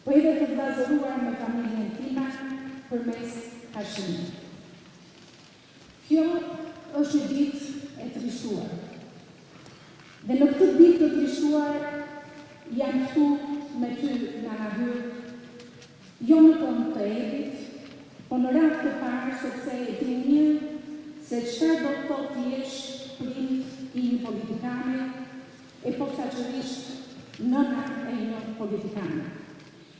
po edhe të vllazëruar me familjen time përmes Hashimit. Kjo është një ditë e trishtuar. Dhe në këtë ditë të trishtuar jam këtu me ty Nana Hyr, jo në tonë të edhit, po në radhë të parë sepse e di mirë se çfarë do të thotë të jesh prind i një politikane e posaçërisht nëna e një politikane.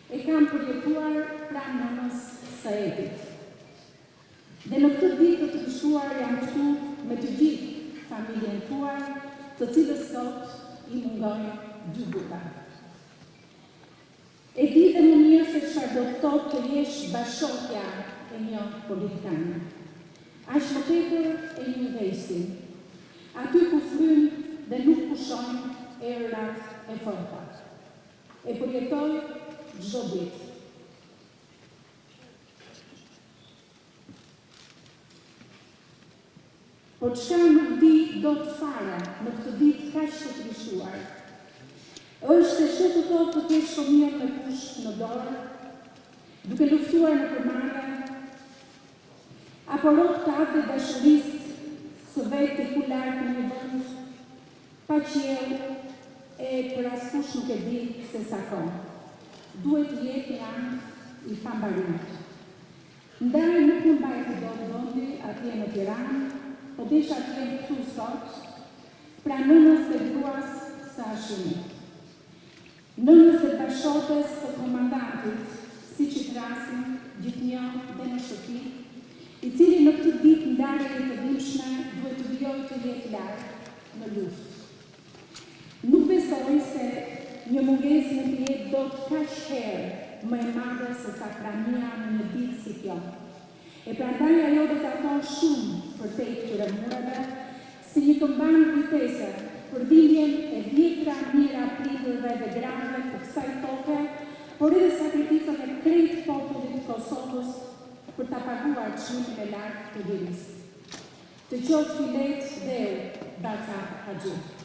E kam përjetuar pranë nënës së edhit. Dhe në këtë ditë të trishtuar jam këtu me të gjithë familjen tuaj, të cilës sot i mungojnë 2 buta. E di dhe më mirë se çfarë do të thotë të jesh bashkëshortja e një politikane. Aq më tepër e një vesi, aty ku fryn dhe nuk pushojnë erërat e forta. E përjetoj çdo ditë. Por çka nuk di do të fare në këtë ditë kaq të trishtuar, është se çdo të thotë të kesh fëmijën me kush në dorë, duke luftuar në përmare, apo rrotë të atë dashurisë së vetë ku lartë në një vend, pa qiell e për askush nuk e di se sa kohë. Duhet të jetë një anë i pambarimit. Ndaj nuk më mbajti dot vendi atje në Tiranë, po desha të jem këtu sot, pra nënës e gruas së Hashimit. Nënës e bashkëshortes së komandantit, siç i thrasin gjithnjë dhe në shtëpi, i cili në këtë ditë ndarje e të dhimbshme duhet të vijojë të jetë larg në luftë. Nuk besoj se një mungesë në të jetë dot kaq herë më e madhe se sa prania në një ditë si kjo. E prandaj ajo do të aton shumë për te i këtyre mureve, si një këmban kujtese për dhimjen e vjetra mira prindërve dhe granëve të kësaj toke, por edhe sakrificat e krejt popullit të Kosovës për ta paguar çmimin e lartë të lirisë. Të qoftë filet dhe Baca Haxhi.